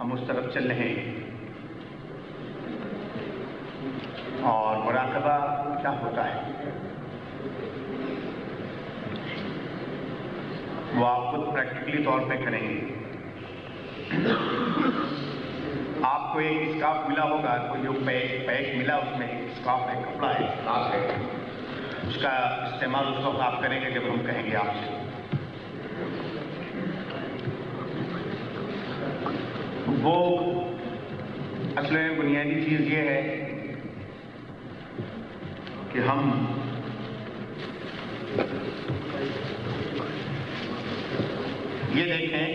ہم اس طرف چل رہے ہیں. اور مراقبہ کیا ہوتا ہے وہ آپ خود پریکٹیکلی طور پہ کریں گے. آپ کو ایک اسکارف ملا ہوگا, کوئی جو پیک ملا, اس میں ایک اسکارف ہے, کپڑا ہے, اسکارف ہے. اس کا استعمال اس وقت آپ کریں گے جب ہم کہیں گے آپ سے. وہ اصل میں بنیادی چیز یہ ہے کہ ہم یہ دیکھیں,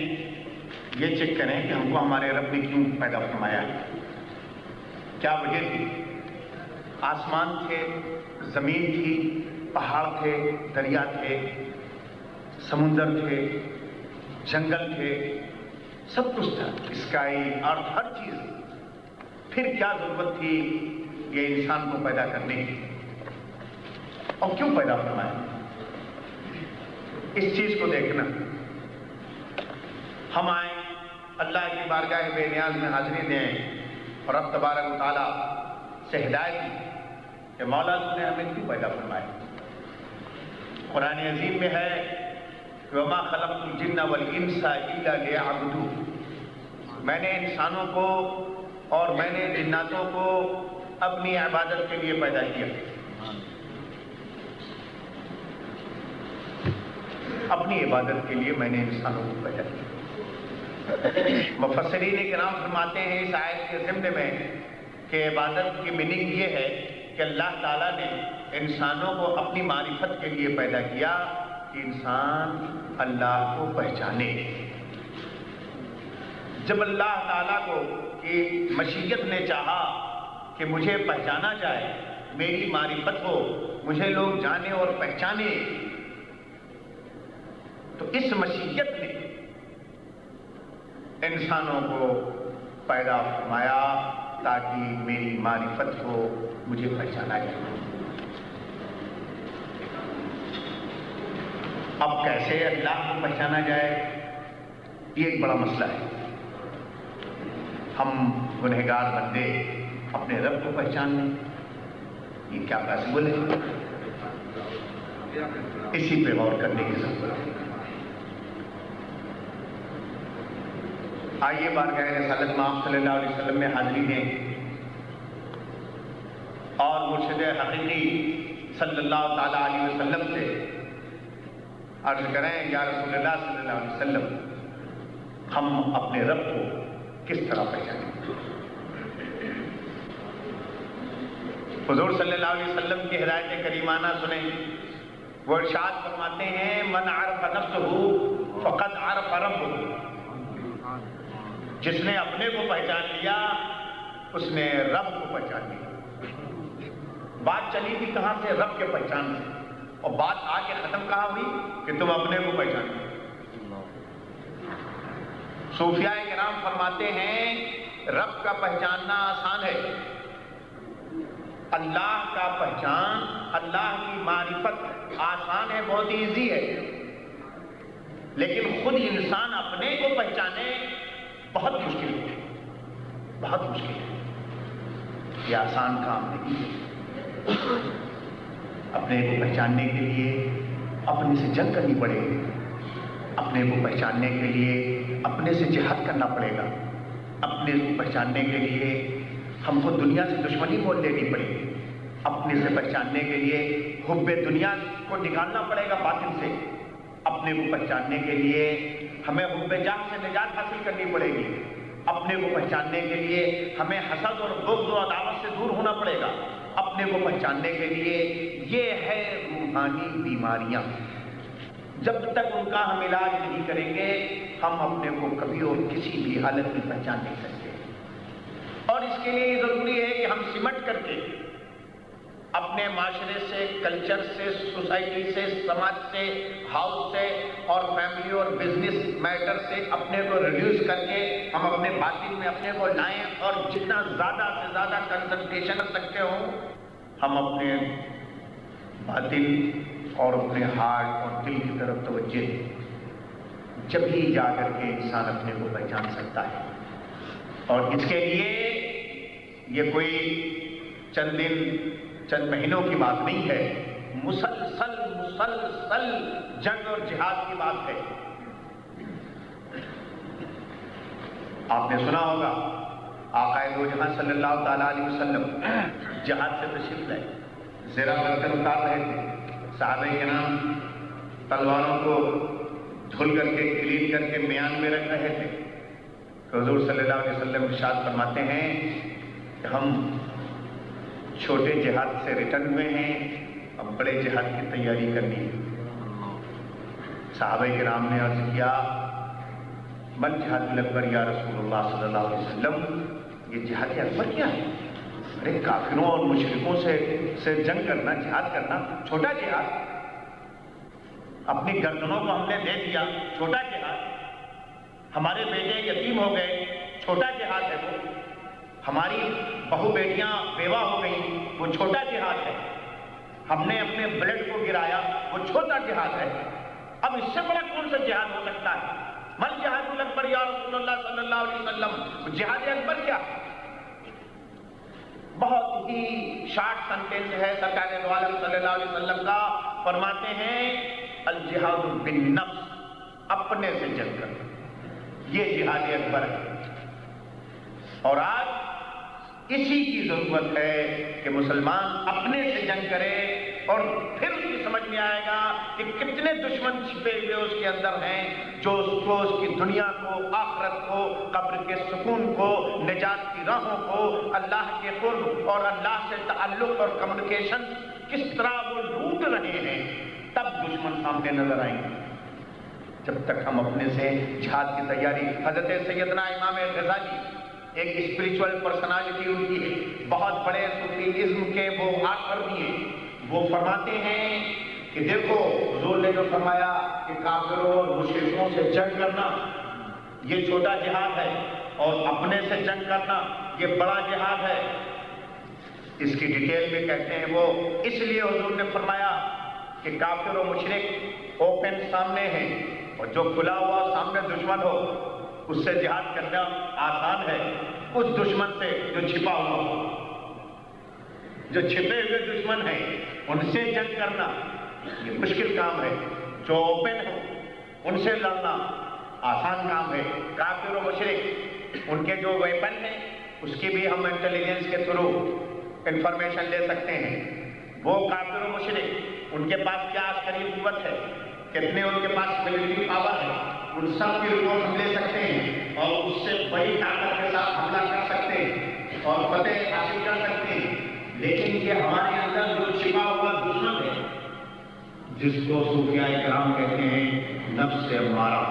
یہ چیک کریں کہ ہم کو ہمارے رب نے کیوں پیدا فرمایا ہے, کیا وجہ تھی. آسمان تھے, زمین تھی, پہاڑ تھے, دریا تھے, سمندر تھے, جنگل تھے, سب کچھ تھا, اسکائی, ارتھ, ہر چیز. پھر کیا ضرورت تھی یہ انسان کو پیدا کرنے کی, اور کیوں پیدا فرمایا؟ اس چیز کو دیکھنا. ہم آئیں, اللہ کی بارگاہ بے نیاز میں حاضری دیں اور رب تبارک و تعالیٰ سے ہدایت دی کہ مولا تو نے ہمیں کیوں پیدا فرمایا. قرآن عظیم میں ہے وَمَا خَلَقْتُ الْجِنَّ وَالْإِنسَ إِلَّا لِيَعْبُدُونِ, میں نے انسانوں کو اور میں نے جناتوں کو اپنی عبادت کے لیے پیدا کیا. اپنی عبادت کے لیے میں نے انسانوں کو پیدا کیا. مفسرین کرام فرماتے ہیں اس آیت کے ضمن میں کہ عبادت کی میننگ یہ ہے کہ اللہ تعالیٰ نے انسانوں کو اپنی معرفت کے لیے پیدا کیا کہ انسان اللہ کو پہچانے. جب اللہ تعالیٰ کو کی مشیت نے چاہا کہ مجھے پہچانا جائے, میری معرفت ہو, مجھے لوگ جانے اور پہچانے, تو اس مشیت نے انسانوں کو پیدا فرمایا تاکہ میری معرفت ہو, مجھے پہچانا جائے. اب کیسے اللہ کو پہچانا جائے, یہ ایک بڑا مسئلہ ہے. ہم گنہگار بندے اپنے رب کو پہچان لیں, یہ کیا پاسبل ہے؟ اسی پہ غور کرنے کی ضرورت ہے. آئیے بارگاہ رسالت مآب صلی اللہ علیہ وسلم میں حاضری دیں اور مرشد حقیقی صلی اللہ تعالیٰ علیہ وسلم سے عرض کریں یا رسول اللہ صلی اللہ علیہ وسلم, ہم اپنے رب کو کس طرح پہچانیں. حضور صلی اللہ علیہ وسلم کی ہدایت کریمانہ سنیں. وہ ارشاد فرماتے ہیں من عرف نفسہ فقد عرف ربہ, جس نے اپنے کو پہچان لیا اس نے رب کو پہچان لیا. بات چلی تھی کہاں سے؟ رب کے پہچان سے, اور بات آ کے ختم کہاں ہوئی کہ تم اپنے کو پہچان لیا. صوفیاء کرام فرماتے ہیں رب کا پہچاننا آسان ہے, اللہ کا پہچان, اللہ کی معرفت آسان ہے, بہت ایزی ہے, لیکن خود انسان اپنے کو پہچانے بہت مشکل ہے, بہت مشکل ہے. یہ آسان کام نہیں ہے. اپنے کو پہچاننے کے لیے اپنے سے جنگ کرنی پڑے گی. اپنے کو پہچاننے کے لیے اپنے سے جہاد کرنا پڑے گا. اپنے کو پہچاننے کے لیے ہم کو دنیا سے دشمنی بول دینی پڑے گی. اپنے سے پہچاننے کے لیے حب دنیا کو نکالنا پڑے گا باطن سے. اپنے کو پہچاننے کے لیے ہمیں حب جاہ سے نجات حاصل کرنی پڑے گی. اپنے کو پہچاننے کے لیے ہمیں حسد اور بغض و عداوت سے دور ہونا پڑے گا. اپنے کو پہچاننے کے لیے یہ ہے روحانی بیماریاں. جب تک ان کا ہم علاج نہیں کریں گے ہم اپنے کو کبھی اور کسی بھی حالت میں پہچان نہیں سکتے. اور اس کے لیے یہ ضروری ہے کہ ہم سمٹ کر کے اپنے معاشرے سے, کلچر سے, سوسائٹی سے, سماج سے, ہاؤس سے اور فیملی اور بزنس میٹر سے اپنے کو ریڈیوس کر کے ہم اپنے باطن میں اپنے کو لائیں, اور جتنا زیادہ سے زیادہ کنسنٹریشن کر سکتے ہوں ہم اپنے باطن اور اپنے ہارٹ اور دل کی طرف توجہ. جب ہی جا کر کے انسان اپنے کو پہچان سکتا ہے. اور اس کے لیے یہ کوئی چند دن چند مہینوں کی بات نہیں ہے، مسلسل جنگ اور جہاد کی بات ہے۔ آپ نے سنا ہوگا آقا دو جہاں صلی اللہ تعالیٰ علیہ وسلم جہاد سے تشریف لائے، زیرہ گردن اتار رہے تھے، صحابہ کرام تلواروں کو دھل کر کے کلین کر کے میان میں رکھ رہے تھے۔ حضور صلی اللہ علیہ وسلم ارشاد فرماتے ہیں کہ ہم چھوٹے جہاد سے ریٹرن ہوئے ہیں، اب بڑے جہاد کی تیاری کرنی ہے۔ صحابہ کرام نے عرض کیا من جہاد اکبر یا رسول اللہ صلی اللہ علیہ وسلم، یہ جہاد اکبر کیا ہے؟ ارے کافروں اور مشرکوں سے جنگ کرنا، جہاد کرنا چھوٹا جہاد، اپنی گردنوں کو ہم نے دے دیا چھوٹا جہاد، ہمارے بیٹے یتیم ہو گئے چھوٹا جہاد ہے وہ، ہماری بہو بیٹیاں بیوہ ہو گئی وہ چھوٹا جہاد ہے، ہم نے اپنے بلڈ کو گرایا وہ چھوٹا جہاد ہے، اب اس سے بڑا کون سا جہاد ہو سکتا ہے؟ من جہاد اکبر یا رسول اللہ صلی اللہ علیہ وسلم، جہاد اکبر کیا؟ بہت ہی شارٹ سنٹینس ہے سرکار دو عالم صلی اللہ علیہ وسلم کا، فرماتے ہیں الجہاد بالنفس، اپنے سے جنگ کرنا، یہ جہاد اکبر ہے۔ اور آج اسی کی ضرورت ہے کہ مسلمان اپنے سے جنگ کرے، اور پھر اس کی سمجھ میں آئے گا کہ کتنے دشمن چھپے ہوئے اس کے اندر ہیں جو اس کو، اس کی دنیا کو، آخرت کو، قبر کے سکون کو، نجات کی راہوں کو، اللہ کے قرب اور اللہ سے تعلق اور کمیونیکیشن کس طرح وہ لوٹ رہے ہیں، تب دشمن سامنے نظر آئیں گے۔ جب تک ہم اپنے سے جہاد کی تیاری، حضرت سیدنا امام غزالی ایک اسپریچول پرسنالٹی ان کی ہے، بہت بڑے صوفیزم کے وہ آتھر بھی ہیں، وہ فرماتے ہیں کہ دیکھو حضور نے جو فرمایا کہ کافروں اور مشرکوں سے جنگ کرنا یہ چھوٹا جہاد ہے، اور اپنے سے جنگ کرنا یہ بڑا جہاد ہے۔ اس کی ڈیٹیل میں کہتے ہیں وہ اس لیے حضور نے فرمایا کہ کافر و مشرک اوپن سامنے ہیں، اور جو کھلا ہوا سامنے دشمن ہو اس سے جہاد کرنا آسان ہے، اس دشمن سے جو چھپا ہوا ہو، جو چھپے ہوئے دشمن ہیں ان سے جنگ کرنا یہ مشکل کام ہے، جو اوپن ہو ان سے لڑنا آسان کام ہے۔ کافر و مشرک ان کے جو ویپن ہیں اس کی بھی ہم انٹیلیجنس کے تھرو انفارمیشن لے سکتے ہیں، وہ کافر و مشرک ان کے پاس کیا عسکری قوت ہے، کتنے ان کے پاس ملٹری پاور ہے، ان سب کی رپورٹ ہم لے سکتے ہیں، اور اس سے بڑی طاقت کے ساتھ حملہ کر سکتے ہیں اور فتح حاصل کر سکتے ہیں۔ لیکن یہ ہمارے اندر جو چھپا ہوا دشمن ہے، جس کو صوفیاء کرام کہتے ہیں نفس امارہ،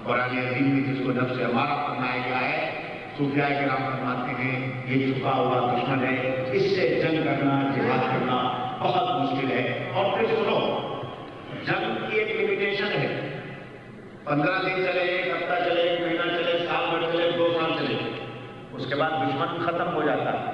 قرآن عظیم میں جس کو نفس امارہ فرمایا گیا ہے، صوفیاء کرام فرماتے ہیں یہ چھپا ہوا دشمن ہے، اس سے جنگ کرنا، جہاد کرنا بہت مشکل ہے۔ اور پھر سنو، جنگ کی ایک لمیٹیشن ہے، 15 دن چلے، ایک ہفتہ چلے، ایک مہینہ چلے، سال بھر چلے، 2 سال چلے، اس کے بعد دشمن ختم ہو جاتا ہے۔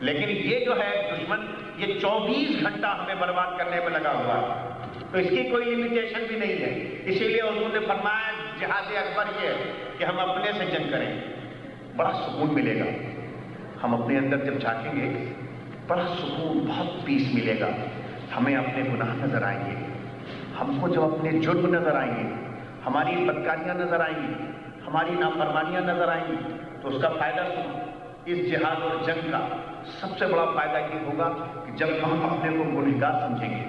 لیکن یہ جو ہے دشمن یہ 24 گھنٹہ ہمیں برباد کرنے میں لگا ہوا ہے، تو اس کی کوئی لمیٹیشن بھی نہیں ہے۔ اسی لیے حضور نے فرمایا جہاد اکبر یہ ہے کہ ہم اپنے سے جنگ کریں، بڑا سکون ملے گا۔ ہم اپنے اندر جب جھانکیں گے بڑا سکون، بہت پیس ملے گا، ہمیں اپنے گناہ نظر آئیں گے، ہم کو جب اپنے جرم نظر آئیں گے، ہماری بدکاریاں نظر آئیں گی، ہماری نافرمانیاں نظر آئیں گی، تو اس کا فائدہ سنو، اس جہاد اور جنگ کا سب سے بڑا فائدہ یہ ہوگا کہ جب ہم اپنے کو گنہگار سمجھیں گے،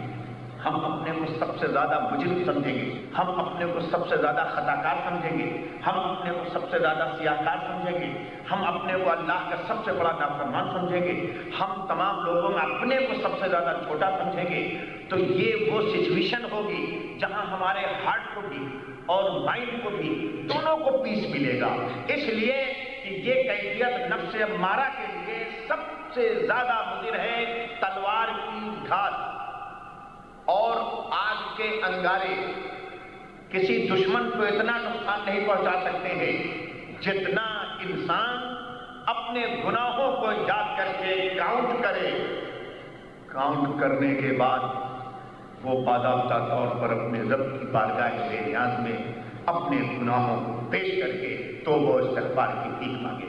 ہم اپنے کو سب سے زیادہ مجرم سمجھیں گے، ہم اپنے کو سب سے زیادہ خطاکار سمجھیں گے، ہم اپنے کو سب سے زیادہ سیاہکار سمجھیں گے، ہم اپنے کو اللہ کا سب سے بڑا نافرمان سمجھیں گے، ہم تمام لوگوں میں اپنے کو سب سے زیادہ چھوٹا سمجھیں گے، تو یہ وہ سچویشن ہوگی جہاں ہمارے ہارٹ کو بھی اور مائنڈ کو بھی دونوں کو پیس ملے گا۔ اس لیے کہ یہ کیفیت نفس امارہ کے لیے سب سے زیادہ مضر ہے تلوار کی گھات اور آگ کے انگارے۔ کسی دشمن کو اتنا نقصان نہیں پہنچا سکتے ہیں جتنا انسان اپنے گناہوں کو یاد کر کے کاؤنٹ کرے، کاؤنٹ کرنے کے بعد وہ باضابطہ طور پر اپنے رب کی بارگاہ بے نیاز میں اپنے گناہوں کو پیش کر کے توبہ و استغفار کی بھیک مانگے۔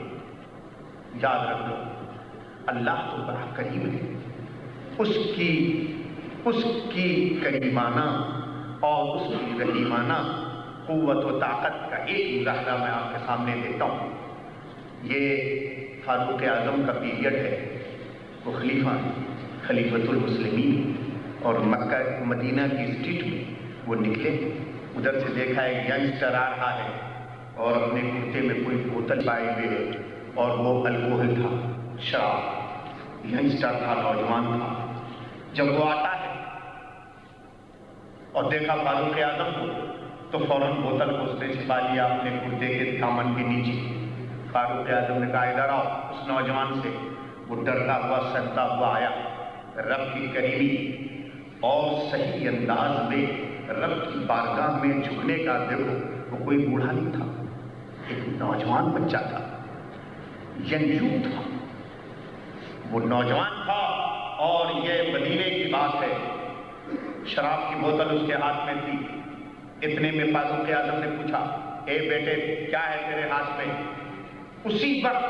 یاد رکھ لو، اللہ تو بڑا کریم ہے، اس کی کریمانہ اور اس کی رحیمانہ قوت و طاقت کا ایک مظاہرہ میں آپ کے سامنے دیتا ہوں۔ یہ فاروق اعظم کا پیریڈ ہے، وہ خلیفہ ہیں، خلیفۃ المسلمین، اور مکہ مدینہ کی اسٹریٹ میں وہ نکلے، ادھر سے دیکھا ایک ینگسٹر آ رہا ہے اور اپنے کرتے میں کوئی بوتل پائے ہوئے اور وہ الکوہل تھا، شراب، ینگسٹر تھا، نوجوان تھا۔ جب وہ آتا ہے اور دیکھا فاروق اعظم کو تو فوراً بوتل کو اس نے چھپا لیا اپنے کرتے کے دامن کے نیچے۔ فاروق اعظم نے کہا ادھر آؤ، اس نوجوان سے۔ وہ ڈرتا ہوا سہتا ہوا آیا، رب کی کریمی اور صحیح انداز میں رب کی بارگاہ میں جھکنے کا دیکھو، وہ کوئی بوڑھا نہیں تھا، ایک نوجوان بچہ تھا، ینگ یوتھ تھا، وہ نوجوان تھا۔ اور یہ مدینے کی بات ہے، شراب کی بوتل اس کے ہاتھ میں تھی۔ اتنے میں فاروق اعظم نے پوچھا، اے بیٹے کیا ہے تیرے ہاتھ میں؟ اسی وقت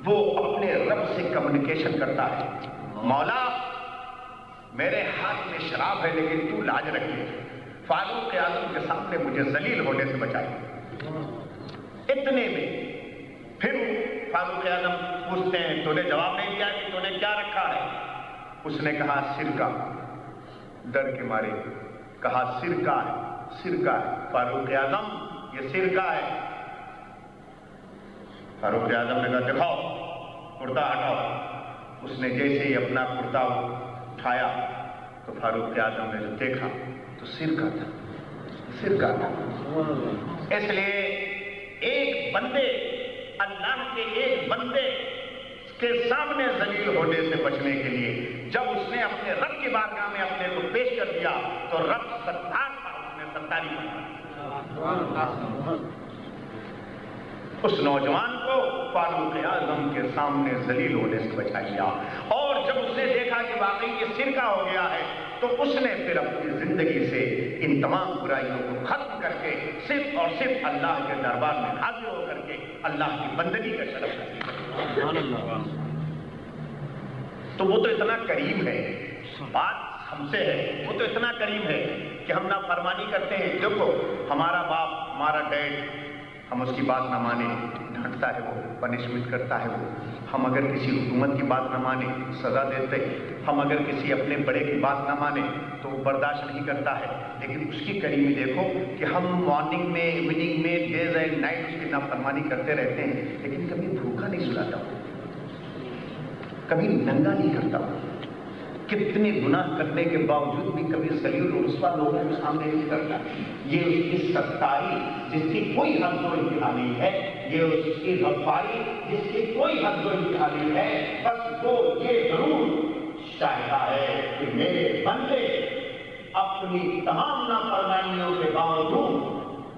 وہ اپنے رب سے کمیونیکیشن کرتا ہے، مولا میرے ہاتھ میں شراب ہے لیکن تو لاج رکھے، فاروق اعظم کے سامنے مجھے ذلیل ہونے سے بچائی۔ اتنے میں پھر فاروق اعظم پوچھتے ہیں تو نے جواب نہیں دیا کہ تو نے کیا رکھا ہے؟ اس نے کہا سرکہ، ڈر کے مارے کہا سرکہ ہے، سرکہ ہے۔ فاروق اعظم یہ سرکہ ہے۔ فاروق اعظم نے کہا دکھاؤ، کرتا ہٹاؤ۔ اس نے جیسے ہی اپنا کرتا اٹھایا تو فاروق اعظم نے جو دیکھا تو سرکہ تھا، سرکہ تھا۔ اس لیے ایک بندے، اللہ کے ایک بندے کے سامنے ذلیل ہونے سے بچنے کے لیے جب اس نے اپنے رب کی بارگاہ میں اپنے کو پیش کر دیا تو رب ستار تھا، اس نے ستاری بنا۔ اس نوجوان کو فاروق اعظم کے سامنے ذلیل ہونے سے بچا لیا، اور جب اس نے دیکھا کہ واقعی یہ سرکہ ہو گیا ہے تو اس نے پھر اپنی زندگی سے ان تمام برائیوں کو ختم کر کے صرف اور صرف اللہ کے دربار میں حاضر ہو کر کے اللہ کی بندگی کا شرف حاصل کیا۔ تو وہ تو اتنا کریم ہے، بات ہم سے ہے، وہ تو اتنا کریم ہے کہ ہم نافرمانی کرتے ہیں۔ دیکھو ہمارا باپ، ہمارا ڈیڈ، ہم اس کی بات نہ مانے ڈانٹتا ہے، وہ پنشمنٹ کرتا ہے، وہ ہم اگر کسی حکومت کی بات نہ مانے سزا دیتے، ہم اگر کسی اپنے بڑے کی بات نہ مانے تو وہ برداشت نہیں کرتا ہے۔ لیکن اس کی کریمی دیکھو کہ ہم مارننگ میں، ایوننگ میں، ڈیز اینڈ نائٹ اس کی نافرمانی کرتے رہتے ہیں، لیکن کبھی بھوکا نہیں سلاتا، کبھی ننگا نہیں کرتا، کتنے گناہ کرنے کے باوجود بھی کبھی ذلیل و رسوا لوگوں کے سامنے نہیں کرتا۔ یہ اس کی ستاری جس کی کوئی حد و انتہا نہیں ہے، یہ اس کی غفاری جس کی کوئی حد و انتہا نہیں ہے۔ بس وہ یہ ضرور چاہتا ہے کہ میرے بندے اپنی تمام نافرمانیوں کے باوجود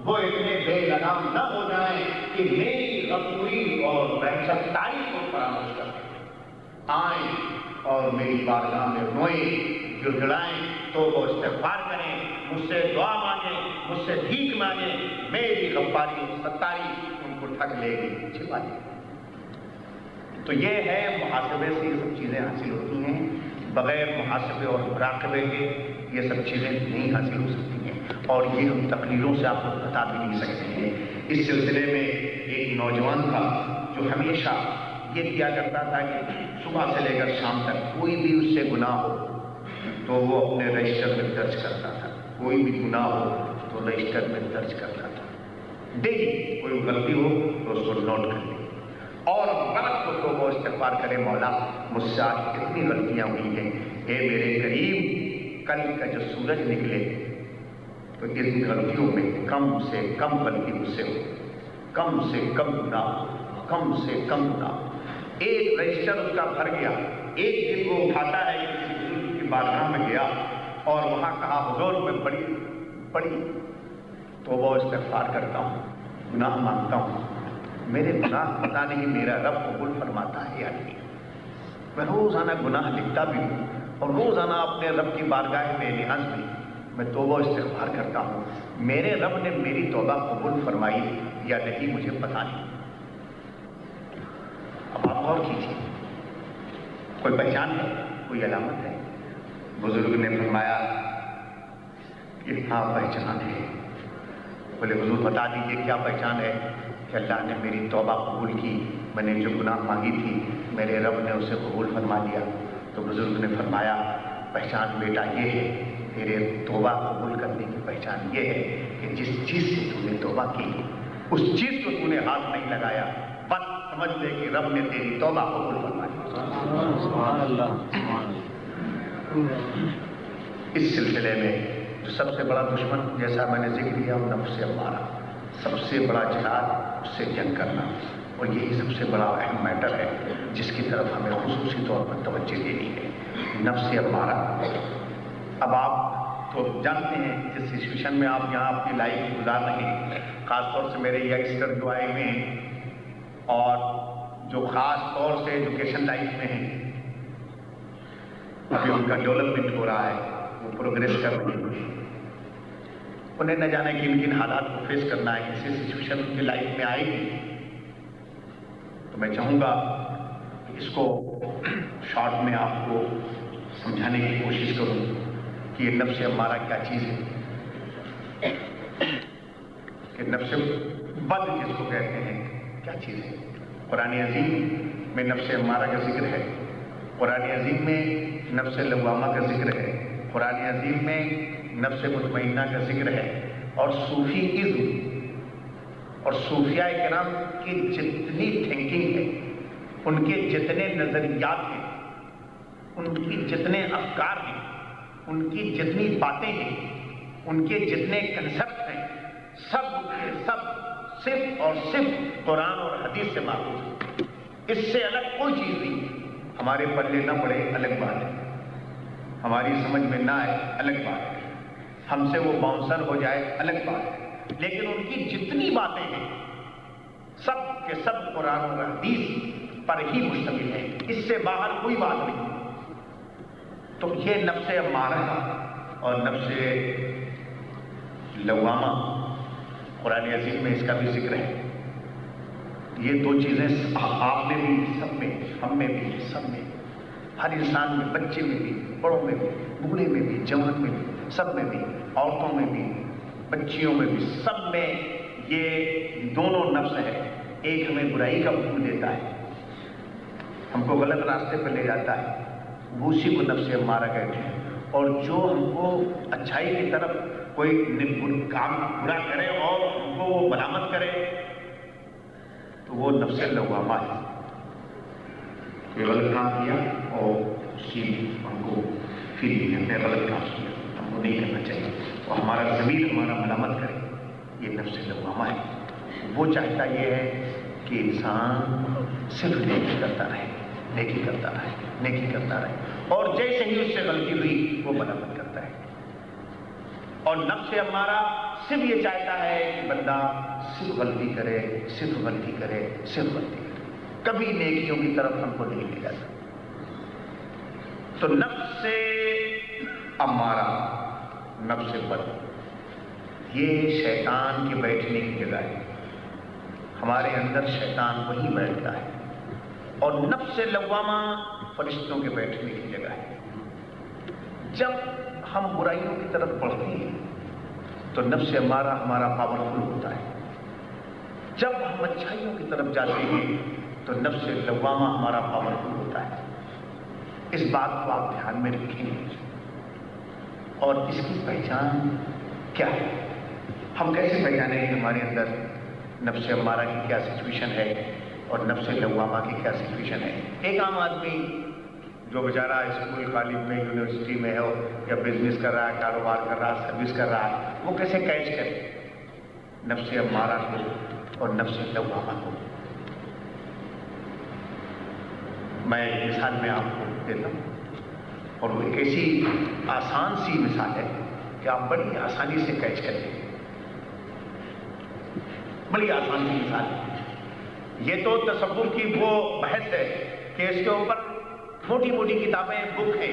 وہ اتنے بے لگام نہ ہو جائیں کہ میری غفوری اور ستاری کو فراموش کر دیں، آئیں اور میری بارگاہ میں روئیں، گڑگڑائیں، توبہ و استغفار کریں، مجھ سے دعا مانگیں، مجھ سے بھیک مانگیں، میری غفاری اور ستاری ان کو ٹھگ لے گی، چھپا لے گی۔ تو یہ ہے محاسبے سے یہ سب چیزیں حاصل ہوتی ہیں، بغیر محاسبے اور مراقبے کے یہ سب چیزیں نہیں حاصل ہو سکتی ہیں، اور یہ ہم تقریروں سے آپ کو بتا بھی نہیں سکتے ہیں۔ اس سلسلے میں ایک نوجوان تھا جو ہمیشہ یہ کیا کرتا تھا کہ صبح سے لے کر شام تک کوئی بھی اس سے گناہ ہو تو وہ اپنے رجسٹر میں درج کرتا تھا، کوئی بھی گناہ ہو تو رجسٹر میں درج کرتا تھا، ڈیلی کوئی غلطی ہو تو اس کو نوٹ کر لے اور غلط کو توبہ و استغفار کرے، مولا مجھ سے آج کتنی غلطیاں ہوئی ہیں، اے میرے کریم کل کا جو سورج نکلے تو ان غلطیوں میں کم سے کم غلطی مجھ سے ہو، کم سے کم گناہ، کم سے کم گناہ۔ ایک رجسٹر اس کا بھر گیا، ایک دن وہ اٹھاتا ہے کسی بزرگ کی بارگاہ میں گیا اور وہاں کہا حضور میں بڑی توبہ و استغفار کرتا ہوں، گناہ مانگتا ہوں، میرے گناہ پتہ نہیں میرا رب قبول فرماتا ہے یا نہیں۔ میں روزانہ گناہ لکھتا بھی ہوں اور روزانہ اپنے رب کی بارگاہ میں نیاز میں میں توبہ و استغفار کرتا ہوں. میرے رب نے میری توبہ قبول فرمائی یا نہیں مجھے پتا نہیں. اب آپ غور کیجیے, کوئی پہچان ہے, کوئی علامت ہے؟ بزرگ نے فرمایا کہ ہاں پہچان ہے. بولے حضور بتا دیجیے کیا پہچان ہے؟ کہ اللہ نے میری توبہ قبول کی, میں نے جو گناہ مانگی تھی میرے رب نے اسے قبول فرما لیا. تو بزرگ نے فرمایا پہچان بیٹا یہ ہے, تیرے توبہ قبول کرنے کی پہچان یہ ہے کہ جس چیز سے تو نے توبہ کی اس چیز کو تو نے ہاتھ نہیں لگایا, بس سمجھ لے کہ رب نے تیری توبہ قبول فرما لی. سبحان اللہ, سبحان اللہ. اس سلسلے میں جو سب سے بڑا دشمن جیسا میں نے ذکر کیا وہ نفس امارہ, سب سے بڑا جہاد اس سے جنگ کرنا, اور یہی سب سے بڑا اہم میٹر ہے جس کی طرف ہمیں خصوصی طور پر توجہ دینی ہے, نفس امارہ. اب آپ تو جانتے ہیں جس سچویشن میں آپ یہاں اپنی لائف گزار رہے ہیں, خاص طور سے میرے ینگسٹر جو آئے ہوئے ہیں اور جو خاص طور سے ایجوکیشن لائف میں ہیں, ابھی ان کا ڈیولپمنٹ ہو رہا ہے, وہ پروگریس کر رہے ہیں, انہیں نہ جانے کن کن حالات کو فیس کرنا ہے, کسی سچویشن کی لائف میں آئے گی. تو میں چاہوں گا کہ اس کو شارٹ میں آپ کو سمجھانے کی کوشش کروں کہ یہ نفس امارہ کیا چیز ہے, کہ نفس بد جس کو کہتے ہیں کیا چیز ہے. قرآن عظیم میں نفس امارہ کا ذکر ہے, قرآن عظیم میں نفس لوامہ کا ذکر ہے, قرآن عظیم میں نفس مطمئنہ کا ذکر ہے, اور صوفی ازم اور صوفیاء کرام کی جتنی تھنکنگ ہے, ان کے جتنے نظریات ہیں, ان کی جتنے افکار ہیں, ان کی جتنی باتیں ہیں, ان کے جتنے کنسپٹ ہیں, سب کے سب صرف اور صرف قرآن اور حدیث سے ماخوذ ہیں. اس سے الگ کوئی چیز نہیں. ہمارے پلے نہ پڑے الگ بات ہے, ہماری سمجھ میں نہ آئے الگ بات ہے, ہم سے وہ باؤنسر ہو جائے الگ بات ہے, لیکن ان کی جتنی باتیں ہیں سب کے سب قرآن اور حدیث پر ہی مشتمل ہے, اس سے باہر کوئی بات نہیں. تو یہ نفس امارہ اور نفس لوامہ قرآن عظیم میں اس کا بھی ذکر ہے. یہ دو چیزیں آپ میں بھی, سب میں, ہم میں بھی, سب میں, ہر انسان میں, بچے میں بھی, بڑوں میں بھی, بوڑھے میں بھی, جوان میں بھی, سب میں بھی, عورتوں میں بھی, بچیوں میں بھی, سب میں یہ دونوں نفس ہے. ایک ہمیں برائی کا حکم دیتا ہے, ہم کو غلط راستے پر لے جاتا ہے, وہ اسی کو نفس امارہ کہتے ہیں, اور جو ہم کو اچھائی کی طرف کوئی کام برا کرے اور ہم کو وہ ملامت کرے تو وہ نفس لوامہ ہے. کوئی غلط کام کیا اور اسی ہم کو فیل نہیں, ہم نے غلط کام کیا, ہم کو نہیں کرنا چاہیے, اور ہمارا ضمیر ہمارا ملامت کرے, یہ نفس لوامہ ہے. وہ چاہتا یہ ہے کہ انسان صرف نیکی کرتا رہے, نیکی کرتا رہے, نیکی کرتا رہے, اور جیسے ہی اس سے غلطی ہوئی وہ ملامت کرتا ہے. اور نفس امارہ صرف یہ چاہتا ہے کہ بندہ صرف غلطی کرے, صرف غلطی کرے, صرف غلطی کرے, کبھی نیکیوں کی طرف ہم کو نہیں لے جاتا. تو نفس امارہ, نفس بد, یہ شیطان کے بیٹھنے کی جگہ ہے. ہمارے اندر شیطان وہی بیٹھتا ہے, اور نفس لوامہ فرشتوں کے بیٹھنے کی جگہ ہے. جب ہم برائیوں کی طرف بڑھتے ہیں تو نفس امارہ ہمارا پاورفل ہوتا ہے. جب ہم اچھائیوں کی طرف جاتے ہیں تو نفس لوامہ ہمارا پاورفل ہوتا ہے. اس بات کو آپ دھیان میں رکھیں گے. اور اس کی پہچان کیا ہے, ہم کیسے پہچانیں کہ ہمارے اندر نفس امارہ کی کیا سچویشن ہے اور نفس لوامہ کی کیا سچویشن ہے. ایک عام آدمی جو بیچارہ اسکول کالج میں یونیورسٹی میں ہو یا بزنس کر رہا ہے, کاروبار کر رہا ہے, سروس کر رہا ہے, وہ کیسے کیچ کرے نفس امارہ کو اور نفس لوامہ کو. میں ایک مثال میں آپ کو دیتا ہوں, اور وہ ایک ایسی آسان سی مثال ہے کہ آپ بڑی آسانی سے کیچ کر لیں. بڑی آسان سی مثال ہے. یہ تو تصور کی وہ بحث ہے کہ اس کے اوپر موٹی موٹی کتابیں, بک ہیں,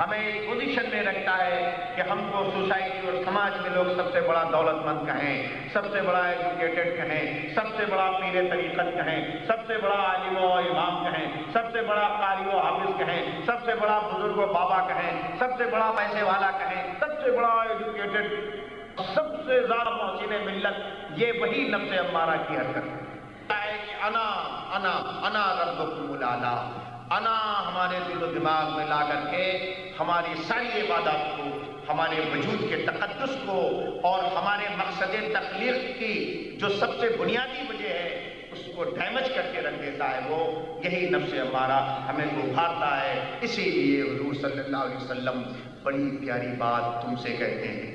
ہمیں ایک پوزیشن میں رکھتا ہے کہ ہم کو سوسائٹی اور سماج میں لوگ سب سے بڑا دولت مند کہیں، سب سے بڑا ایجوکیٹڈ کہیں، سب سے بڑا پیر طریقت کہیں، سب سے بڑا عالم و امام کہیں، سب سے بڑا قاری و حافظ کہیں، سب سے بڑا بزرگ و بابا کہیں، سب سے بڑا پیسے والا کہیں، سب سے بڑا ایجوکیٹڈ، سب سے زیادہ محسن ملت، یہ وہی نفس امارہ کی حرکت ہے کہ انا ربکم الاعلی، انا ہمارے دل و دماغ میں لا کر کے ہماری ساری عبادات کو، ہمارے وجود کے تقدس کو اور ہمارے مقصد تخلیق کی جو سب سے بنیادی وجہ ہے اس کو ڈیمیج کر کے رکھ دیتا ہے، وہ یہی نفس امارہ ہمیں ابھارتا ہے۔ اسی لیے حضور صلی اللہ علیہ وسلم بڑی پیاری بات تم سے کہتے ہیں،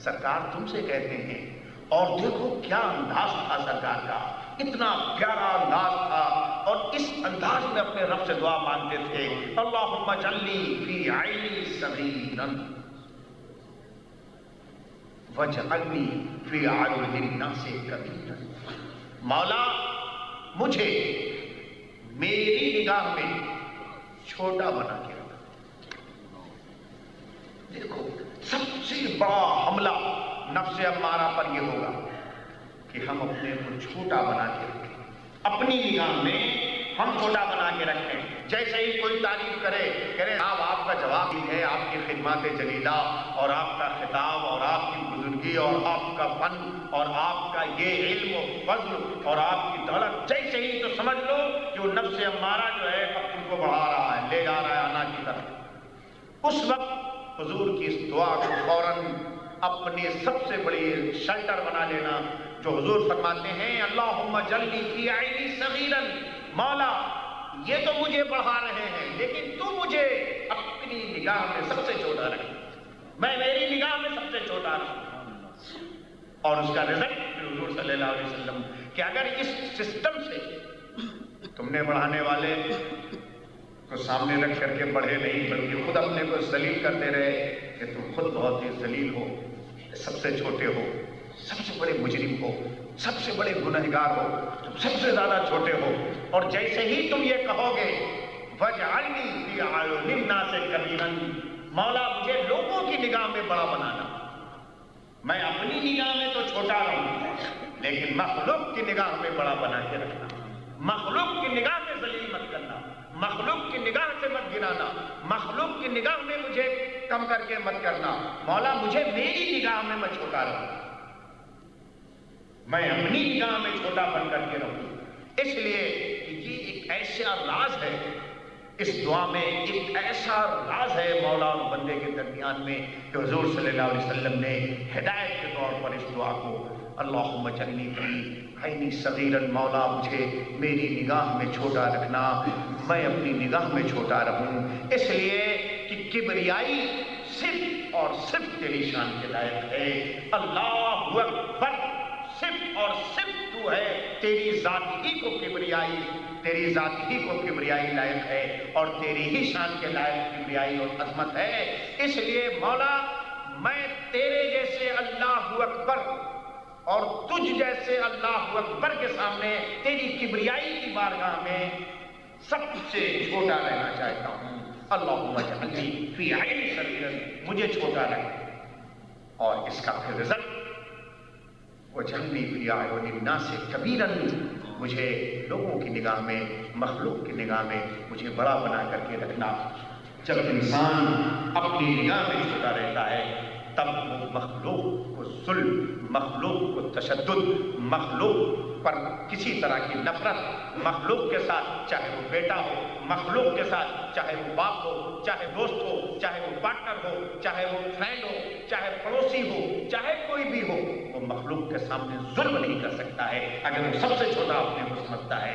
سرکار تم سے کہتے ہیں، اور دیکھو کیا انداز تھا سرکار کا، اتنا پیارا انداز تھا، اور اس انداز میں اپنے رب سے دعا مانگتے تھے، اللہم اجعلنی فی عینی صغیرا واجعلنی فی اعین الناس کبیرا، مولا مجھے میری نگاہ میں چھوٹا بنا کے رکھا۔ دیکھو سب سے بڑا حملہ نفس امارہ پر یہ ہوگا کہ ہم اپنے کو چھوٹا بنا کے رکھیں، اپنی نگاہ میں ہم چھوٹا بنا کے رکھیں۔ جیسے ہی کوئی تعریف کرے آپ کا جواب ہی ہے، آپ کی خدمات جلیلہ اور آپ کا خطاب اور آپ کی بزرگی اور آپ کا فن اور آپ کا یہ علم و فضل اور آپ کی دولت، جیسے ہی تو سمجھ لو کہ وہ نفس امارہ جو ہے اب تم کو بڑھا رہا ہے، لے جا رہا ہے انا کی طرف۔ اس وقت حضور کی اس دعا کو فوراً اپنی سب سے بڑی شلٹر بنا لینا، جو حضور فرماتے ہیں اللہم اجعلنی فی عینی صغیرا، مولا یہ تو مجھے بڑھا رہے ہیں لیکن تو مجھے اپنی نگاہ میں سب سے چھوٹا رکھ، میں میری نگاہ میں سب سے چھوٹا رکھ۔ اور اس کا رزلٹ حضور صلی اللہ علیہ وسلم کہ اگر اس سسٹم سے تم نے بڑھانے والے کو سامنے رکھ کر کے بڑھے نہیں بلکہ خود اپنے کو ذلیل کرتے رہے کہ تم خود بہت ہی ذلیل ہو، سب سے چھوٹے ہو، سب سے بڑے مجرم ہو، سب سے بڑے گنہگار ہو، تم سب سے زیادہ چھوٹے ہو، اور جیسے ہی تم یہ کہو گے وَاجْعَلْنِي فِي أَعْيُنِ النَّاسِ كَبِيرًا، مولا مجھے لوگوں کی نگاہ میں بڑا بنانا، میں اپنی نگاہ میں تو چھوٹا رہوں لیکن مخلوق کی نگاہ میں بڑا بنا کے رکھنا، مخلوق کی نگاہ میں ذلیل مت کرنا، مخلوق کی نگاہ سے مت گرانا، مخلوق کی نگاہ میں مجھے کم کر کے مت کرنا، مولا مجھے میری نگاہ میں میں چھوٹا رہوں، میں اپنی نگاہ میں چھوٹا بن کر کے رہوں۔ اس لیے یہ ایک ایسا راز ہے، اس دعا میں ایک ایسا راز ہے مولا اور بندے کے درمیان میں کہ حضور صلی اللہ علیہ وسلم نے ہدایت کے طور پر اس دعا کو اللہم اجعلنی فی عینی صغیرا، مولا مجھے میری نگاہ میں چھوٹا رکھنا، میں اپنی نگاہ میں چھوٹا رہوں، اس لیے کہ کبریائی صرف اور صرف تیری شان کے لائق ہے، اللہ اکبر، صرف اور صرف تو ہے، تیری ذات ہی کو کبریائی، تیری ذات ہی کو کبریائی لائق ہے اور تیری ہی شان کے لائق کبریائی اور عظمت ہے۔ اس لیے مولا میں تیرے جیسے اللہ اکبر اور تجھ جیسے اللہ اکبر کے سامنے تیری کبریائی کی بارگاہ میں سب سے چھوٹا رہنا چاہتا ہوں، اللہم اجعلنی فی عینی صغیرا، مجھے چھوٹا رکھ، اور اس کا پھر رزلٹ وَاجْعَلْنِي فِي أَعْيُنِ النَّاسِ كَبِيرًا، مجھے لوگوں کی نگاہ میں، مخلوق کی نگاہ میں مجھے بڑا بنا کر کے رکھنا۔ جب انسان اپنی نگاہ میں چھوٹا رہتا ہے تب وہ مخلوق کو ظلم، مخلوق کو تشدد، مخلوق پر کسی طرح کی نفرت، مخلوق کے ساتھ چاہے وہ بیٹا ہو، مخلوق کے ساتھ چاہے وہ باپ ہو، چاہے دوست ہو، چاہے وہ پارٹنر ہو، چاہے وہ فرینڈ ہو، چاہے پڑوسی ہو، چاہے کوئی بھی ہو، وہ مخلوق کے سامنے ظلم نہیں کر سکتا ہے اگر وہ سب سے چھوٹا اپنے کو سمجھتا ہے۔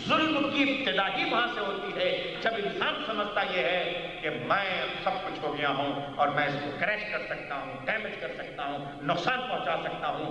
ظلم کی ابتدا ہی وہاں سے ہوتی ہے جب انسان سمجھتا یہ ہے کہ میں سب کچھ ہو گیا ہوں اور میں اس کو کریش کر سکتا ہوں، ڈیمیج کر سکتا ہوں، نقصان پہنچا سکتا ہوں،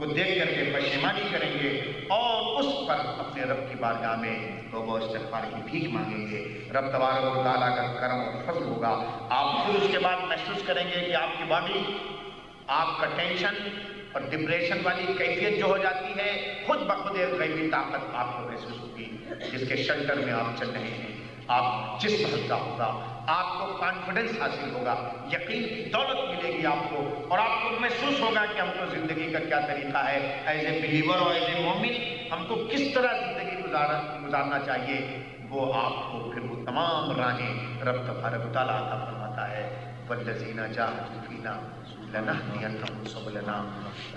کو دیکھ کر کے پشیمانی کریں گے اور اس پر اپنے رب کی بارگاہ میں توبہ و استغفار کی بھیک مانگیں گے، رب تبارک و تعالیٰ کا کرم اور فضل ہوگا۔ آپ پھر اس کے بعد محسوس کریں گے کہ آپ کی باڈی، آپ کا ٹینشن اور ڈپریشن والی کیفیت جو ہو جاتی ہے، خود بخود ایک غیبی طاقت آپ کو محسوس ہوگی جس کے شلٹر میں آپ چل رہے ہیں۔ آپ جسم ہلکا ہوگا، آپ کو کانفیڈنس حاصل ہوگا، یقین کی دولت ملے گی آپ کو، اور آپ کو محسوس ہوگا کہ ہم کو زندگی کا کیا طریقہ ہے، ایز اے بلیور اور ایز اے مومن ہم کو کس طرح زندگی گزارنا چاہیے۔ وہ آپ کو پھر وہ تمام راہیں رب تبارک و تعالیٰ عطا فرماتا ہے۔ والذین جاہدوا فینا لنہدینہم سبلنا۔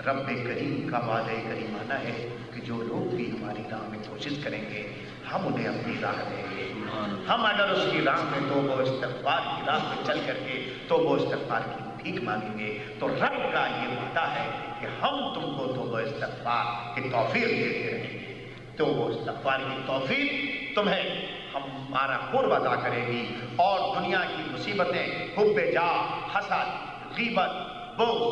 رب کریم کا وعدہ کریمانہ ہے کہ جو لوگ بھی ہماری راہ میں کوشش کریں گے ہم انہیں اپنی راہ دیں گے۔ ہم اگر اس کی راہ میں توبہ و استغفار کی راہ میں چل کر کے توبہ و استغفار کی بھیک مانگیں گے تو رب کا یہ وعدہ ہے کہ ہم تم کو توبہ و استغفار کی توفیق دیتے رہیں گے۔ توبہ و استغفار کی توفیق تمہیں ہمارا قرب ادا کرے گی، اور دنیا کی مصیبتیں، حب جاہ، حسد، غیبت، بغض،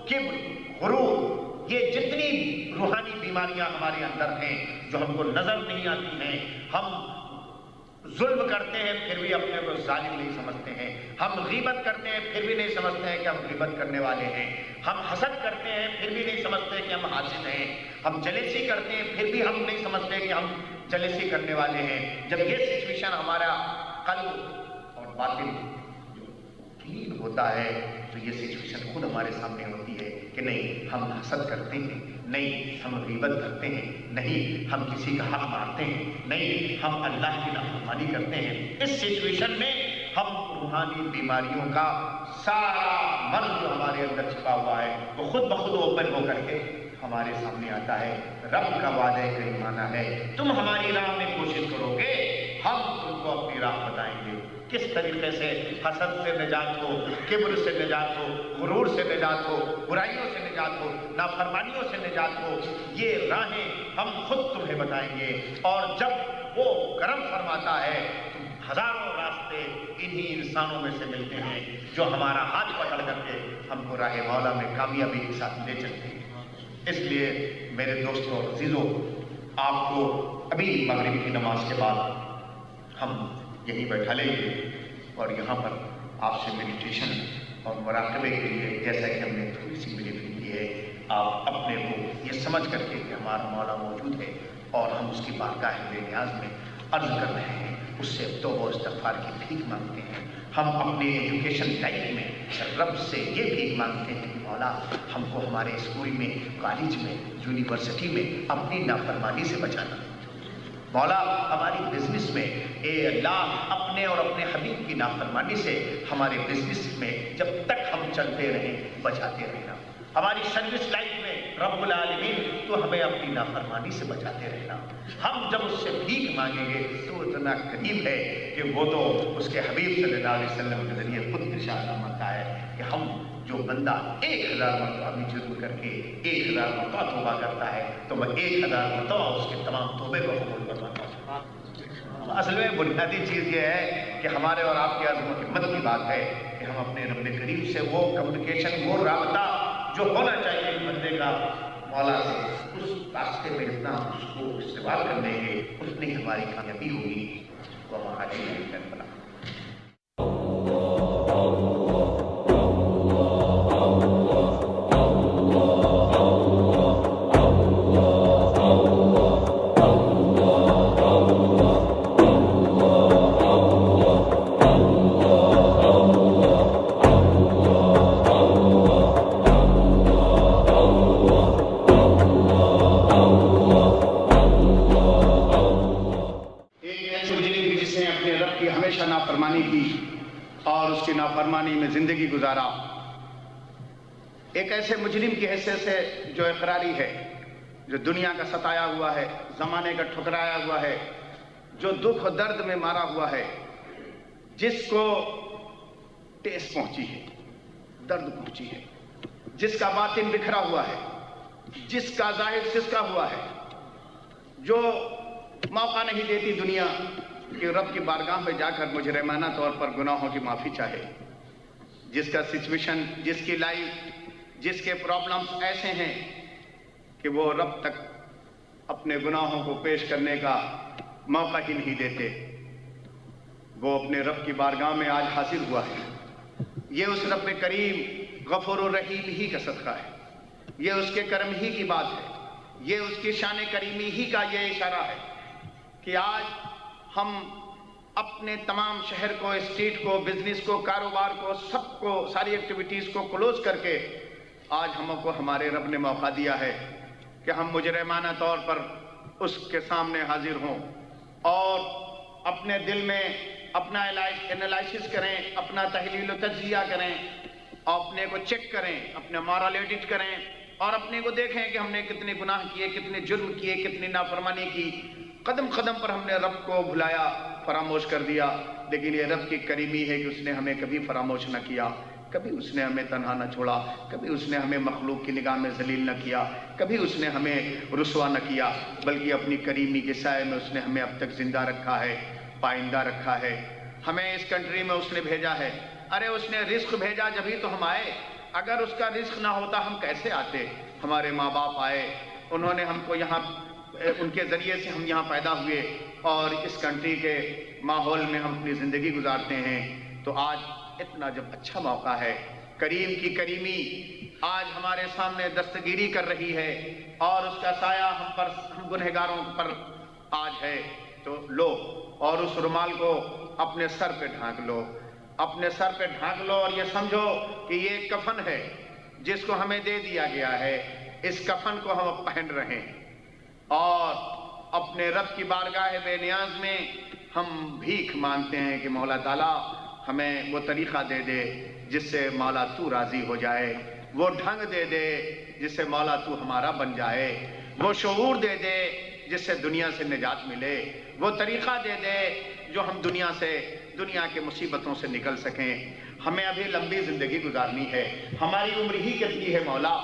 کبر، غرور، یہ جتنی روحانی بیماریاں ہمارے اندر ہیں جو ہم کو نظر نہیں آتی ہیں، ہم ظلم کرتے ہیں پھر بھی اپنے کو ظالم نہیں سمجھتے ہیں، ہم غیبت کرتے ہیں پھر بھی نہیں سمجھتے ہیں کہ ہم غیبت کرنے والے ہیں، ہم حسد کرتے ہیں پھر بھی نہیں سمجھتے کہ ہم حاسد ہیں، ہم جلیسی کرتے ہیں پھر بھی ہم نہیں سمجھتے کہ ہم جلیسی کرنے والے ہیں۔ جب یہ سچویشن ہمارا قلب اور باطن کلین ہوتا ہے تو یہ سچویشن خود ہمارے سامنے ہوتی ہے کہ نہیں ہم حسد کرتے ہیں، نہیں ہم غیبت کرتے ہیں، نہیں ہم کسی کا حق مارتے ہیں، نہیں ہم اللہ کی نافرمانی کرتے ہیں۔ اس سچویشن میں ہم روحانی بیماریوں کا سارا مرض جو ہمارے اندر چھپا ہوا ہے وہ خود بخود اوپن ہو کر کے ہمارے سامنے آتا ہے۔ رب کا وعدہ کریمانہ ہے تم ہماری راہ میں کوشش کرو گے ہم تم کو اپنی راہ بتائیں گے، کس طریقے سے حسد سے نجات ہو، کبر سے نجات ہو، غرور سے نجات ہو، برائیوں سے نجات ہو، نافرمانیوں سے نجات ہو، یہ راہیں ہم خود تمہیں بتائیں گے۔ اور جب وہ کرم فرماتا ہے تو ہزاروں راستے انہی انسانوں میں سے ملتے ہیں جو ہمارا ہاتھ پکڑ کر کے ہم کو راہ مولا میں کامیابی کے ساتھ لے چلتے ہیں۔ اس لیے میرے دوستوں اور عزیزوں، آپ کو ابھی مغرب کی نماز کے بعد ہم یہیں بیٹھا لیں گے اور یہاں پر آپ سے میڈیٹیشن اور مراقبے کے لیے، جیسا کہ ہم نے تھوڑی سی بریفنگ کی ہے، آپ اپنے کو یہ سمجھ کر کے کہ ہمارا مولا موجود ہے اور ہم اس کی بارگاہ بے نیاز میں عرض کر رہے ہیں، اس سے توبہ و استغفار کی بھیک مانگتے ہیں۔ ہم اپنے ایجوکیشن ٹائم میں رب سے یہ بھیک مانگتے ہیں کہ مولا ہم کو ہمارے اسکول میں، کالج میں، یونیورسٹی میں اپنی نافرمانی سے بچانا۔ مولا ہماری بزنس میں اے اللہ اپنے اور اپنے حبیب کی نافرمانی سے ہمارے بزنس میں جب تک ہم چلتے رہیں بچاتے رہنا۔ ہماری سروس لائف میں رب العالمین تو ہمیں اپنی نافرمانی سے بچاتے رہنا۔ ہم جب اس سے بھیک مانگیں گے تو اتنا قریب ہے کہ وہ تو اس کے حبیب صلی اللہ علیہ وسلم کے ذریعے خود ارشاد فرماتا ہے کہ ہم جو بندہ 1000 مرتبہ بھی جرم کر کے 1000 مرتبہ توبہ کرتا ہے تو میں 1000 مرتبہ اس کے تمام توبے کو قبول کرواتا ہوں۔ اصل میں بنیادی چیز یہ ہے کہ ہمارے اور آپ کی عزم و ہمت کی بات ہے کہ ہم اپنے رب کریم سے وہ کمیونیکیشن، وہ رابطہ جو ہونا چاہیے بندے کا مولا سے، اس راستے میں اتنا اس کو استعمال کر دیں گے اتنی ہماری کامیابی ہوگی۔ وہ ہمارے لیے بنا نافرمانی میں زندگی گزارا، ایک ایسے مجرم کی حیثیت سے جو اقراری ہے، جو دنیا کا ستایا ہوا ہے، زمانے کا ٹھکرایا ہوا ہے، جو دکھ و درد میں مارا ہوا ہے، جس کو ٹیس پہنچی ہے، درد پہنچی ہے، جس کا باطن بکھرا ہوا ہے، جس کا ظاہر سسکا ہوا ہے، جو موقع نہیں دیتی دنیا کہ رب کی بارگاہ میں جا کر مجرمانہ طور پر گناہوں کی معافی چاہے، جس کا سچویشن، جس کی لائف، جس کے پرابلمز ایسے ہیں کہ وہ رب تک اپنے گناہوں کو پیش کرنے کا موقع ہی نہیں دیتے۔ وہ اپنے رب کی بارگاہ میں آج حاصل ہوا ہے۔ یہ اس رب کریم غفور الرحیم ہی کا صدقہ ہے، یہ اس کے کرم ہی کی بات ہے، یہ اس کی شان کریمی ہی کا یہ اشارہ ہے کہ آج ہم اپنے تمام شہر کو، اسٹریٹ کو، بزنس کو، کاروبار کو، سب کو، ساری ایکٹیویٹیز کو کلوز کر کے آج ہم کو ہمارے رب نے موقع دیا ہے کہ ہم مجرمانہ طور پر اس کے سامنے حاضر ہوں اور اپنے دل میں اپنا انالائسس کریں، اپنا تحلیل و تجزیہ کریں، اپنے کو چیک کریں، اپنے مورل ایڈٹ کریں اور اپنے کو دیکھیں کہ ہم نے کتنے گناہ کیے، کتنے جرم کیے، کتنی نافرمانی کی۔ قدم قدم پر ہم نے رب کو بھلایا، فراموش کر دیا، لیکن یہ رب کی کریمی ہے کہ اس نے ہمیں کبھی فراموش نہ کیا، کبھی اس نے ہمیں تنہا نہ چھوڑا، کبھی اس نے ہمیں مخلوق کی نگاہ میں ذلیل نہ کیا، کبھی اس نے ہمیں رسوا نہ کیا، بلکہ اپنی کریمی کے سائے میں اس نے ہمیں اب تک زندہ رکھا ہے، پائندہ رکھا ہے۔ ہمیں اس کنٹری میں اس نے بھیجا ہے۔ ارے اس نے رزق بھیجا جبھی تو ہم آئے، اگر اس کا رزق نہ ہوتا ہم کیسے آتے؟ ہمارے ماں باپ آئے، انہوں نے ہم کو یہاں، ان کے ذریعے سے ہم یہاں پیدا ہوئے اور اس کنٹری کے ماحول میں ہم اپنی زندگی گزارتے ہیں۔ تو آج اتنا جب اچھا موقع ہے، کریم کی کریمی آج ہمارے سامنے دستگیری کر رہی ہے اور اس کا سایہ ہم پر، ہم گنہگاروں پر آج ہے، تو لو اور اس رومال کو اپنے سر پہ ڈھانک لو، اپنے سر پہ ڈھانک لو اور یہ سمجھو کہ یہ ایک کفن ہے جس کو ہمیں دے دیا گیا ہے۔ اس کفن کو ہم پہن رہے ہیں اور اپنے رب کی بارگاہ بے نیاز میں ہم بھیک مانگتے ہیں کہ مولا تعالیٰ ہمیں وہ طریقہ دے دے جس سے مولا تو راضی ہو جائے، وہ ڈھنگ دے دے جس سے مولا تو ہمارا بن جائے، وہ شعور دے دے جس سے دنیا سے نجات ملے، وہ طریقہ دے دے جو ہم دنیا کے مصیبتوں سے نکل سکیں۔ ہمیں ابھی لمبی زندگی گزارنی ہے، ہماری عمر ہی کتنی ہے مولا،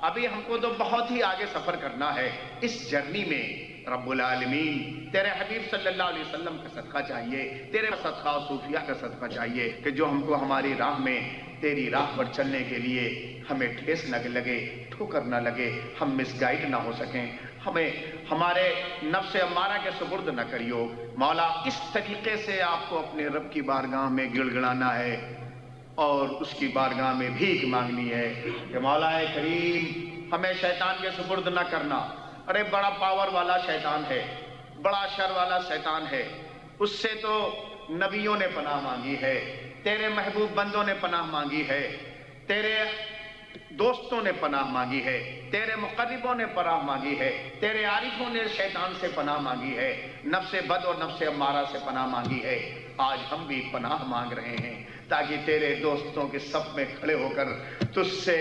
ابھی ہم کو تو بہت ہی آگے سفر کرنا ہے۔ اس جرنی میں رب العالمین تیرے حبیب صلی اللہ علیہ وسلم کا صدقہ چاہیے، تیرے صدقہ و صوفیہ کا صدقہ چاہیے کہ جو ہم کو ہماری راہ میں، تیری راہ پر چلنے کے لیے ہمیں ٹھیس نہ لگے، ٹھوکر نہ لگے، ہم مس گائیڈ نہ ہو سکیں، ہمیں ہمارے نفس امارہ کے سپرد نہ کریو مولا۔ اس طریقے سے آپ کو اپنے رب کی بارگاہ میں گڑ گڑانا ہے اور اس کی بارگاہ میں بھیک مانگنی ہے کہ مولا کریم ہمیں شیطان کے سپرد نہ کرنا۔ ارے بڑا پاور والا شیطان ہے، بڑا شر والا شیطان ہے، اس سے تو نبیوں نے پناہ مانگی ہے، تیرے محبوب بندوں نے پناہ مانگی ہے، تیرے دوستوں نے پناہ مانگی ہے، تیرے مقربوں نے پناہ مانگی ہے، تیرے عارفوں نے شیطان سے پناہ مانگی ہے، نفس بد اور نفس امارہ سے پناہ مانگی ہے۔ آج ہم بھی پناہ مانگ رہے ہیں تاکہ تیرے دوستوں کے صف میں کھڑے ہو کر تجھ سے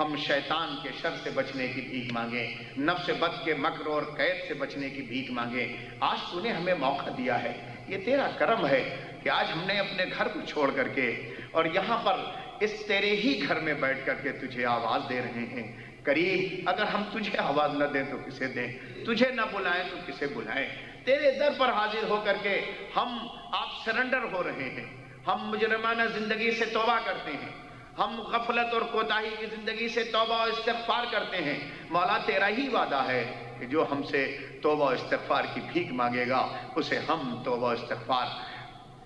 ہم شیطان کے شر سے بچنے کی بھیک مانگیں، نفس بد کے مکر اور قید سے بچنے کی بھیک مانگیں۔ آج تو نے ہمیں موقع دیا ہے، یہ تیرا کرم ہے کہ آج ہم نے اپنے گھر کو چھوڑ کر کے اور یہاں پر اس تیرے ہی گھر میں بیٹھ کر کے تجھے آواز دے رہے ہیں۔ کریم اگر ہم تجھے آواز نہ دیں تو کسے دیں، تجھے نہ بلائیں تو کسے بلائیں؟ تیرے در پر حاضر ہو کر کے ہم آپ سرنڈر ہو رہے ہیں، ہم مجرمانہ زندگی سے توبہ کرتے ہیں، ہم غفلت اور کوتاہی کی زندگی سے توبہ و استغفار کرتے ہیں۔ مولا تیرا ہی وعدہ ہے کہ جو ہم سے توبہ و استغفار کی بھیک مانگے گا اسے ہم توبہ و استغفار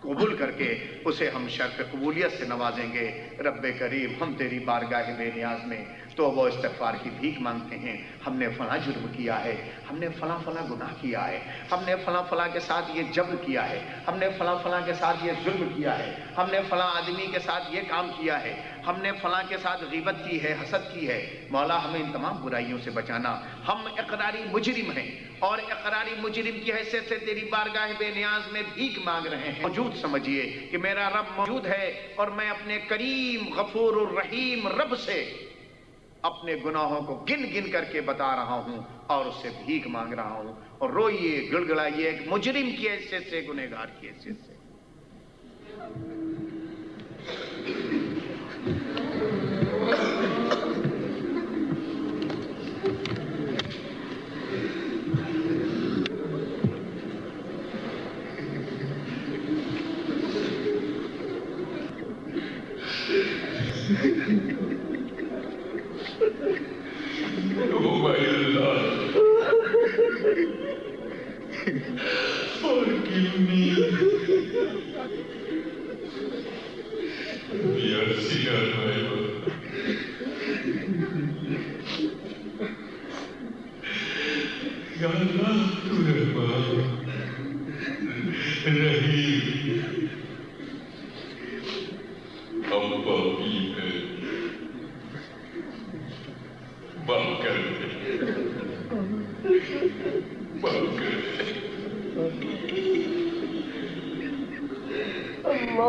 قبول کر کے اسے ہم شرط قبولیت سے نوازیں گے۔ رب کریم ہم تیری بارگاہ بے نیاز میں توبہ و استغفار کی بھیک مانگتے ہیں۔ ہم نے فلاں جرم کیا ہے، ہم نے فلاں فلاں گناہ کیا ہے، ہم نے فلاں فلاں کے ساتھ یہ جبر کیا ہے، ہم نے فلاں فلاں کے ساتھ یہ ظلم کیا ہے، ہم نے فلاں آدمی کے ساتھ یہ کام کیا ہے، ہم نے فلاں کے ساتھ غیبت کی ہے، حسد کی ہے۔ مولا ہمیں ان تمام برائیوں سے بچانا۔ ہم اقراری مجرم ہیں اور اقراری مجرم کی حیثیت سے تیری بارگاہ بے نیاز میں بھیک مانگ رہے ہیں۔ موجود سمجھیے کہ میرا رب موجود ہے اور میں اپنے کریم غفور الرحیم رب سے اپنے گناہوں کو گن گن کر کے بتا رہا ہوں اور اس سے بھیک مانگ رہا ہوں، اور روئیے گڑ گڑائیے ایک مجرم کی حیثیت سے، گنہگار کی حیثیت سے۔ Oh my Allah. biar sinar Bapak. Ya Allah, Tuhan Maha Rahim, hamba bina, maafkan, maafkan. Allah.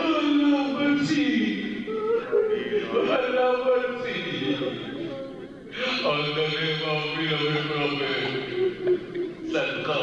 Allah mercy, Allah mercy, on the name of beloved Prophet, Sadqa,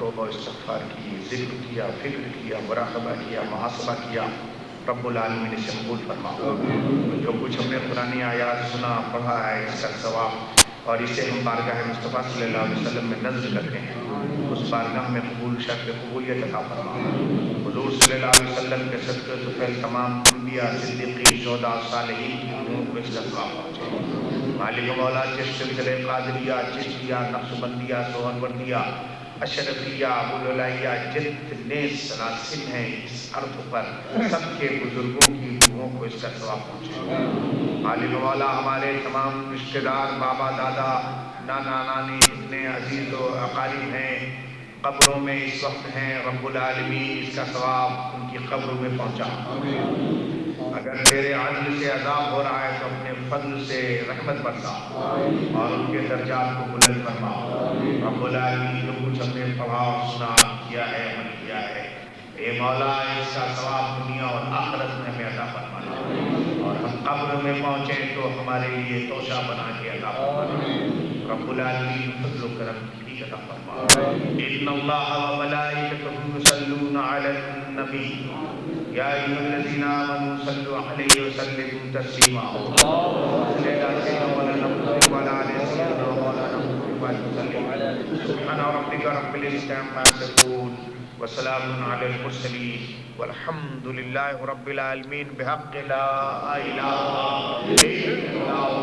توبہ و استغفار کی، ذکر کیا، فکر کیا، مراقبہ کیا، محاسبہ کیا، رب العالمین اسے قبول فرما۔ جو کچھ ہم نے قرآن آیات سنا پڑھا ہے اس کا ثواب اور اسے ہم بارگاہ مصطفیٰ صلی اللہ علیہ وسلم میں نذر کرتے ہیں، اس بارگاہ میں شرط قبولیت عطا فرما۔ حضور صلی اللہ علیہ وسلم کے صدقے طفیل تمام انبیاء، صدیقین، شہداء، صالحین کی روحوں کو اس کا ثواب پہنچے۔ مالک مولا جس سلسلے قادریہ، چشتیہ، نقشبندیہ، سہروردیہ، اشرفیہ، ابوالعلیہ، جتنے سلاسل ہیں اس ارض پر، سب کے بزرگوں کی روحوں کو اس کا ثواب پہنچے۔ مالک مولا ہمارے تمام رشتہ دار، بابا، دادا، نانا، نانی، جتنے عزیز و اقارب ہیں قبروں میں اس وقت ہیں، رب العالمین اس کا ثواب ان کی قبروں میں پہنچا۔ اگر تیرے عدل سے عذاب ہو رہا ہے تو اپنے فضل سے رحمت برسا اور ان کے درجات کو بلند فرما۔ رب العالمین جو کچھ ہم نے پڑھا سنا کیا ہے، عمل کیا ہے، اے مولا اس کا ثواب دنیا اور آخرت میں ہمیں عطا فرمانا، اور ہم قبر میں پہنچیں تو ہمارے لیے توشہ بنا کے عطا فرمانا۔ رب العالمین فضل و کرم کی عطا فرما۔ ان اللہ و ملائکتہ یصلون علی النبی یا ایھا الذین آمنوا صلوا علیہ وسلموا تسلیما۔ صلی اللہ علیہ وسلم وعلی آلہ سیدنا مولانا محمد وسلم۔ سبحان ربک رب العزۃ عما یصفون وسلام علی المرسلین والحمد للہ رب العالمین بحق لا الہ الا اللہ۔